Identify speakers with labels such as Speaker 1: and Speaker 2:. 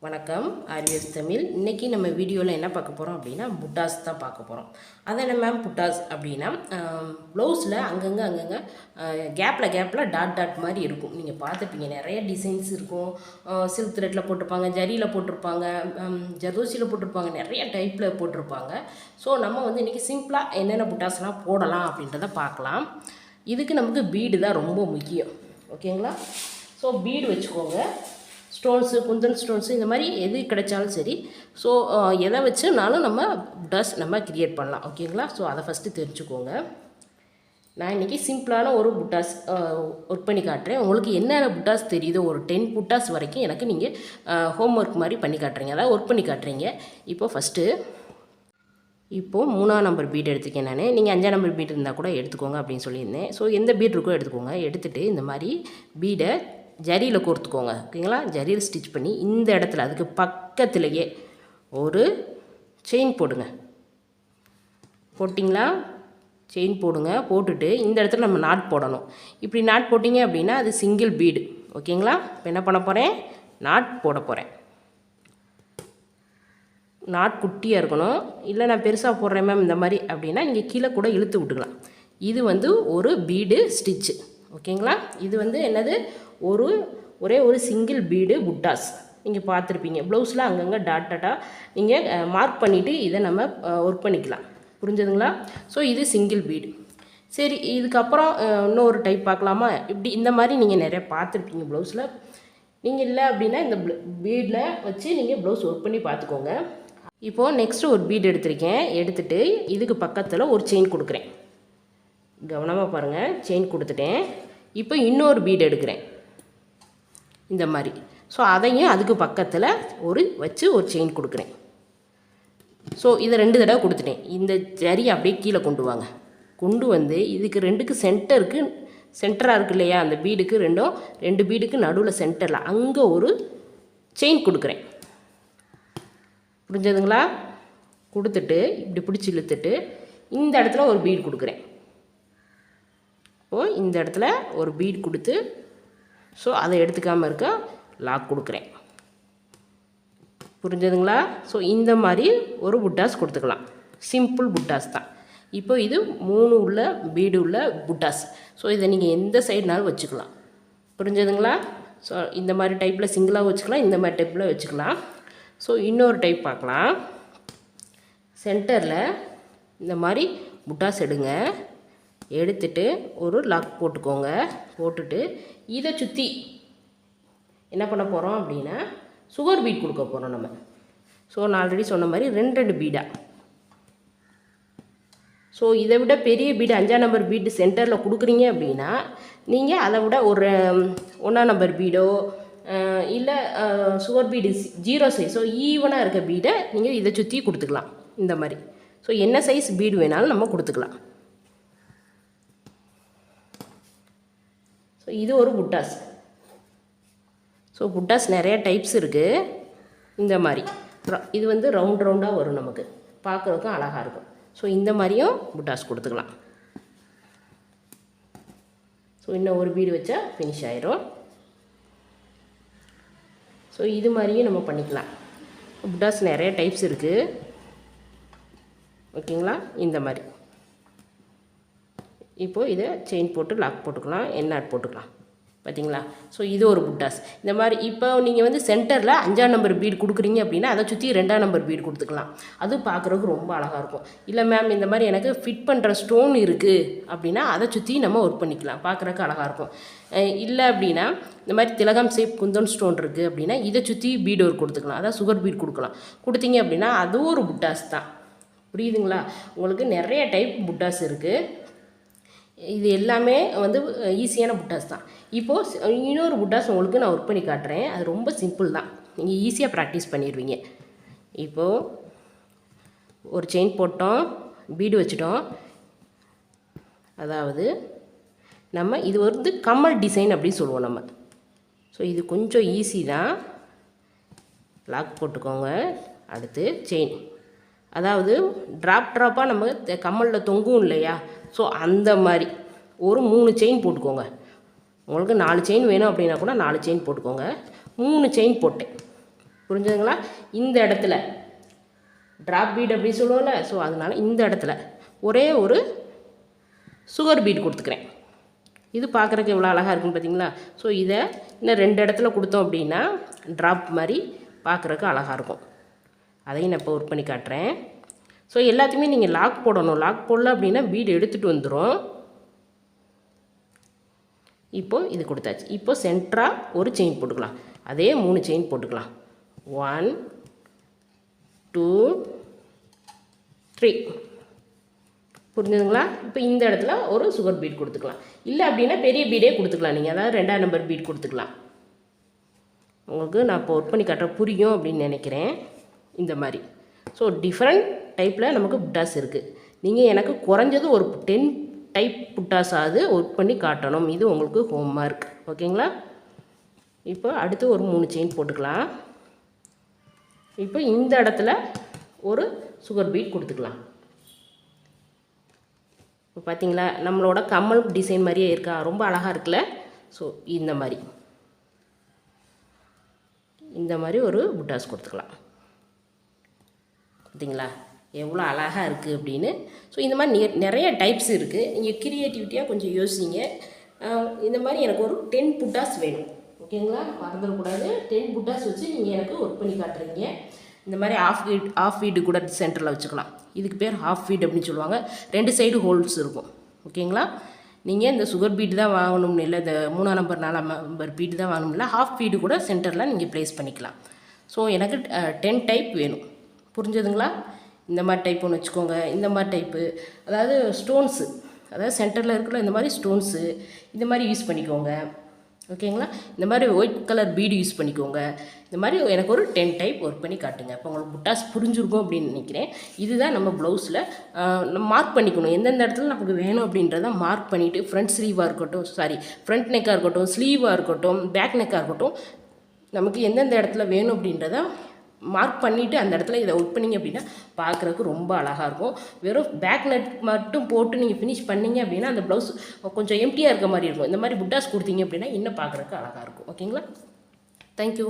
Speaker 1: வணக்கம். ஆர்விஎஸ் தமிழ். இன்றைக்கி நம்ம வீடியோவில் என்ன பார்க்க போகிறோம் அப்படின்னா புட்டாஸ் தான் பார்க்க போகிறோம். அது என்ன மேம் புட்டாஸ் அப்படின்னா ப்ளவுஸில் அங்கங்கே கேப்பில் டாட் மாதிரி இருக்கும். நீங்கள் பார்த்துப்பீங்க, நிறைய டிசைன்ஸ் இருக்கும். சில்க் த்ரெட்டில் போட்டிருப்பாங்க, ஜரியில் போட்டிருப்பாங்க, ஜர்தோசியில் போட்டிருப்பாங்க, நிறைய டைப்பில் போட்டிருப்பாங்க. ஸோ நம்ம வந்து இன்றைக்கி சிம்பிளாக என்னென்ன புட்டாஸ்லாம் போடலாம் அப்படின்றத பார்க்கலாம். இதுக்கு நமக்கு பீடு தான் ரொம்ப முக்கியம். ஓகேங்களா? ஸோ பீடு வச்சுக்கோங்க. ஸ்டோன்ஸு, குந்தன் ஸ்டோன்ஸு, இந்த மாதிரி எது கிடைச்சாலும் சரி. ஸோ எதை வச்சுனாலும் நம்ம புட்டாஸ் நம்ம க்ரியேட் பண்ணலாம். ஓகேங்களா? ஸோ அதை ஃபஸ்ட்டு தெரிஞ்சுக்கோங்க. நான் இன்றைக்கி சிம்பிளான ஒரு புட்டாஸ் ஒர்க் பண்ணி காட்டுறேன். உங்களுக்கு என்னென்ன புட்டாஸ் தெரியுதோ ஒரு 10 புட்டாஸ் வரைக்கும் எனக்கு நீங்கள் ஹோம் ஒர்க் மாதிரி பண்ணி காட்டுறீங்க, அதாவது ஒர்க் பண்ணி காட்டுறீங்க. இப்போது 3ஆம் நம்பர் பீட் எடுத்துக்கேன் நான். நீங்கள் 5ஆம் நம்பர் பீட் இருந்தால் கூட எடுத்துக்கோங்க அப்படின்னு சொல்லியிருந்தேன். ஸோ எந்த பீட் இருக்கோ எடுத்துக்கோங்க. எடுத்துகிட்டு இந்த மாதிரி பீடை ஜரியில் கோர்த்துக்கோங்க. ஓகேங்களா? ஜரியில் ஸ்டிச் பண்ணி இந்த இடத்துல அதுக்கு பக்கத்துலேயே ஒரு செயின் போடுங்க. போட்டிங்களா? செயின் போடுங்க. போட்டுட்டு இந்த இடத்துல நம்ம நாட் போடணும். இப்படி நாட் போட்டிங்க அப்படின்னா அது சிங்கிள் பீடு. ஓகேங்களா? இப்போ என்ன பண்ண போகிறேன்? நாட் போட போகிறேன். நாட் குட்டியாக இருக்கணும். இல்லை நான் பெருசாக போடுறேன் மேம் இந்த மாதிரி அப்படின்னா நீங்கள் கீழே கூட இழுத்து விட்டுக்கலாம். இது வந்து ஒரு பீடு ஸ்டிச்சு. ஓகேங்களா? இது வந்து என்னது, ஒரே ஒரு சிங்கிள் பீடு புட்டாஸ். நீங்கள் பார்த்துருப்பீங்க ப்ளவுஸில் அங்கங்கே டாட்டாக நீங்கள் மார்க் பண்ணிவிட்டு இதை நம்ம ஒர்க் பண்ணிக்கலாம். புரிஞ்சதுங்களா? ஸோ இது சிங்கிள் பீடு. சரி, இதுக்கப்புறம் இன்னொரு டைப் பார்க்கலாமா? இப்படி இந்த மாதிரி நீங்கள் நிறைய பார்த்துருப்பீங்க ப்ளவுஸில். நீங்கள் இல்லை அப்படின்னா இந்த பீடில் வச்சு நீங்கள் ப்ளவுஸ் ஒர்க் பண்ணி பார்த்துக்கோங்க. இப்போது நெக்ஸ்ட்டு ஒரு பீடு எடுத்திருக்கேன். எடுத்துகிட்டு இதுக்கு பக்கத்தில் ஒரு செயின் கொடுக்குறேன். கவனமாக பாருங்கள். செயின் கொடுத்துட்டேன். இப்போ இன்னொரு பீடு எடுக்கிறேன் இந்த மாதிரி. ஸோ அதையும் அதுக்கு பக்கத்தில் ஒரு செயின் கொடுக்குறேன். ஸோ இதை 2 தடவை கொடுத்துட்டேன். இந்த ஜரி அப்படியே கீழே கொண்டு வாங்க. கொண்டு வந்து இதுக்கு 2க்கு சென்டராக இருக்கு இல்லையா, அந்த பீடுக்கு 2 பீடுக்கு நடுவில் சென்டரில் அங்கே ஒரு செயின் கொடுக்குறேன். புரிஞ்சதுங்களா? கொடுத்துட்டு இப்படி பிடிச்சி இழுத்துட்டு இந்த இடத்துல ஒரு பீடு கொடுக்குறேன். இப்போது இந்த இடத்துல ஒரு பீட் கொடுத்து ஸோ அதை எடுத்துக்காமல் இருக்க லாக் கொடுக்குறேன். புரிஞ்சதுங்களா? ஸோ இந்த மாதிரி ஒரு புட்டாஸ் கொடுத்துக்கலாம். சிம்பிள் புட்டாஸ் தான். இப்போ இது 3 உள்ள பீடு உள்ள புட்டாஸ். ஸோ இதை நீங்கள் எந்த சைடுனாலும் வச்சுக்கலாம். புரிஞ்சதுங்களா? ஸோ இந்த மாதிரி டைப்பில் சிங்கிளாக வச்சுக்கலாம், இந்த மாதிரி டைப்பில் வச்சுக்கலாம். ஸோ இன்னொரு டைப் பார்க்கலாம். சென்டரில் இந்த மாதிரி புட்டாஸ் எடுங்க. எடுத்துட்டு ஒரு லாக் போட்டுக்கோங்க. போட்டுட்டு இதை சுற்றி என்ன பண்ண போகிறோம் அப்படின்னா சுகர் பீட் கொடுக்க போகிறோம் நம்ம. ஸோ நான் ஆல்ரெடி சொன்ன மாதிரி 2 பீடாக. ஸோ இதை விட பெரிய பீடு 5ஆம் நம்பர் பீடு சென்டரில் கொடுக்குறீங்க அப்படின்னா நீங்கள் அதை விட ஒரு 1ஆம் நம்பர் பீடோ இல்லை சுகர் பீடு 0 சைஸ், ஸோ ஈவனாக இருக்க பீடை நீங்கள் இதை சுற்றி கொடுத்துக்கலாம் இந்த மாதிரி. ஸோ என்ன சைஸ் பீடு வேணாலும் நம்ம கொடுத்துக்கலாம். ஸோ இது ஒரு புட்டாஸ். ஸோ புட்டாஸ் நிறைய டைப்ஸ் இருக்குது. இந்த மாதிரி இது வந்து ரவுண்டாக வரும், நமக்கு பார்க்குறதுக்கும் அழகாக இருக்கும். ஸோ இந்த மாதிரியும் புட்டாஸ் கொடுத்துக்கலாம். ஸோ இன்னும் ஒரு பீடு வச்சா ஃபினிஷ் ஆயிரும். ஸோ இது மாதிரியும் நம்ம பண்ணிக்கலாம். புட்டாஸ் நிறைய டைப்ஸ் இருக்குது. ஓகேங்களா? இந்த மாதிரி இப்போது இதை செயின் போட்டு லாக் போட்டுக்கலாம், எண்ணாட் போட்டுக்கலாம். பார்த்தீங்களா? ஸோ இது ஒரு புட்டாஸ். இந்த மாதிரி இப்போ நீங்கள் வந்து சென்டரில் 5ஆம் நம்பர் பீடு கொடுக்குறீங்க அப்படின்னா அதை சுற்றி 2ஆம் நம்பர் பீடு கொடுத்துக்கலாம். அது பார்க்குறதுக்கு ரொம்ப அழகாக இருக்கும். இல்லை மேம் இந்த மாதிரி எனக்கு ஃபிட் பண்ணுற ஸ்டோன் இருக்குது அப்படின்னா அதை சுற்றி நம்ம ஒர்க் பண்ணிக்கலாம், பார்க்குறதுக்கு அழகாக இருக்கும். இல்லை அப்படின்னா இந்த மாதிரி திலகம் ஷேப் குந்தன் ஸ்டோன் இருக்குது அப்படின்னா இதை சுற்றி பீடு ஒர்க் கொடுத்துக்கலாம், அதாவது சுகர் பீட் கொடுக்கலாம். கொடுத்தீங்க அப்படின்னா அதுவும் ஒரு புட்டாஸ் தான். புரியுதுங்களா? உங்களுக்கு நிறைய டைப் புட்டாஸ் இருக்குது. இது எல்லாமே வந்து ஈஸியான புட்டாஸ் தான். இப்போது இன்னொரு புட்டாஸ் உங்களுக்கு நான் ஒர்க் பண்ணி காட்டுறேன். அது ரொம்ப சிம்பிள் தான், நீங்கள் ஈஸியாக ப்ராக்டிஸ் பண்ணிடுவீங்க. இப்போது ஒரு செயின் போட்டோம், பீடு வச்சிட்டோம். அதாவது நம்ம இது வந்து கம்மல் டிசைன் அப்படின்னு சொல்லுவோம் நம்ம. ஸோ இது கொஞ்சம் ஈஸி தான். லாக் போட்டுக்கோங்க. அடுத்து செயின், அதாவது ட்ராப்பாக நம்ம கம்மலில் தொங்கும் இல்லையா, ஸோ அந்த மாதிரி ஒரு 3 செயின் போட்டுக்கோங்க. உங்களுக்கு 4 செயின் வேணும் அப்படின்னா கூட 4 செயின் போட்டுக்கோங்க. 3 செயின் போட்டேன். புரிஞ்சுதுங்களா? இந்த இடத்துல ட்ராப் பீட் அப்படி சொல்லுவோம்ல, ஸோ அதனால் இந்த இடத்துல ஒரே ஒரு சுகர் பீட் கொடுத்துக்கிறேன். இது பார்க்குறக்கு எவ்வளோ அழகாக இருக்குன்னு பார்த்தீங்களா? ஸோ இதை இன்னும் 2 இடத்துல கொடுத்தோம் அப்படின்னா ட்ராப் மாதிரி பார்க்குறக்கு அழகாக இருக்கும். அதையும் நான் இப்போ ஒர்க் பண்ணி காட்டுறேன். ஸோ எல்லாத்தையுமே நீங்கள் லாக் போடணும். லாக் போடல அப்படின்னா பீடு எடுத்துகிட்டு வந்துடும். இப்போது இது கொடுத்தாச்சு. இப்போ சென்டராக ஒரு செயின் போட்டுக்கலாம். அதே 3 செயின் போட்டுக்கலாம். 1 2 3. புரிஞ்சுதுங்களா? இப்போ இந்த இடத்துல ஒரு சுகர் பீட் கொடுத்துக்கலாம். இல்லை அப்படின்னா பெரிய பீடே கொடுத்துக்கலாம் நீங்கள், அதாவது 2ஆம் நம்பர் பீட் கொடுத்துக்கலாம். உங்களுக்கு நான் இப்போ ஒர்க் பண்ணி காட்டுற புரியும் அப்படின்னு நினைக்கிறேன். இந்த மாதிரி ஸோ டிஃப்ரெண்ட் டைப்பில் நமக்கு புட்டாஸ் இருக்குது. நீங்கள் எனக்கு குறைஞ்சது ஒரு 10 டைப் புட்டாஸாவது ஒர்க் பண்ணி காட்டணும். இது உங்களுக்கு ஹோம்ஒர்க். ஓகேங்களா? இப்போ அடுத்து ஒரு 3 செயின் போட்டுக்கலாம். இப்போ இந்த இடத்துல ஒரு சுகர் பீட் கொடுத்துக்கலாம். இப்போ பார்த்தீங்களா, நம்மளோட கம்மல் டிசைன் மாதிரியே இருக்கா? ரொம்ப அழகாக இருக்குல்ல? ஸோ இந்த மாதிரி ஒரு புட்டாஸ் கொடுத்துக்கலாம். பார்த்தீங்களா எவ்வளோ அழகாக இருக்குது அப்படின்னு. ஸோ இந்த மாதிரி நிறைய டைப்ஸ் இருக்குது. நீங்கள் க்ரியேட்டிவிட்டியாக கொஞ்சம் யோசிங்க. இந்த மாதிரி எனக்கு ஒரு 10 புட்டாஸ் வேணும். ஓகேங்களா? மறந்துடக்கூடாது. 10 புட்டாஸ் வச்சு நீங்கள் எனக்கு ஒர்க் பண்ணி காட்டுறீங்க. இந்த மாதிரி ஆஃப் ஃபீடு கூட சென்டரில் வச்சுக்கலாம். இதுக்கு பேர் ஹாஃப் ஃபீட் அப்படின்னு சொல்லுவாங்க. 2 சைடு ஹோல்ஸ் இருக்கும். ஓகேங்களா? நீங்கள் இந்த சுகர் பீட் தான் வாங்கணும்னு இல்லை, இந்த 3ஆம் நம்பர் 4ஆம் நம்பர் பீட் தான் வாங்கணும் இல்லை, ஹாஃப் ஃபீடு கூட சென்டரில் நீங்கள் ப்ளேஸ் பண்ணிக்கலாம். ஸோ எனக்கு 10 டைப் வேணும். புரிஞ்சதுங்களா? இந்த மாதிரி டைப் ஒன்று வச்சுக்கோங்க. இந்த மாதிரி டைப்பு, அதாவது ஸ்டோன்ஸு, அதாவது சென்டரில் இருக்கிற இந்த மாதிரி ஸ்டோன்ஸு இந்த மாதிரி யூஸ் பண்ணிக்கோங்க. ஓகேங்களா? இந்த மாதிரி ஒயிட் கலர் பீடு யூஸ் பண்ணிக்கோங்க. இந்த மாதிரி எனக்கு ஒரு 10 டைப் ஒர்க் பண்ணி காட்டுங்க. இப்போ உங்களுக்கு புட்டாஸ் புரிஞ்சுருக்கும் அப்படின்னு நினைக்கிறேன். இதுதான் நம்ம ப்ளவுஸில் நம்ம மார்க் பண்ணிக்கணும். எந்தெந்த இடத்துல நமக்கு வேணும் அப்படின்றத மார்க் பண்ணிவிட்டு ஃப்ரண்ட் ஸ்லீவாக இருக்கட்டும், ஃப்ரண்ட் நெக்காக இருக்கட்டும், ஸ்லீவாக இருக்கட்டும், பேக் நெக்காக இருக்கட்டும், நமக்கு எந்தெந்த இடத்துல வேணும் அப்படின்றத மார்க் பண்ணிவிட்டு அந்த இடத்துல இதை ஒர்க் பண்ணிங்க அப்படின்னா பார்க்குறதுக்கு ரொம்ப அழகாக இருக்கும். வெறும் பேக் நெட் மட்டும் போட்டு நீங்கள் ஃபினிஷ் பண்ணிங்க அப்படின்னா அந்த ப்ளவுஸ் கொஞ்சம் எம்டியாக இருக்க மாதிரி இருக்கும். இந்த மாதிரி புட்டாஸ் கொடுத்தீங்க அப்படின்னா இன்னும் பார்க்குறதுக்கு அழகாக இருக்கும். ஓகேங்களா? தேங்க்யூ.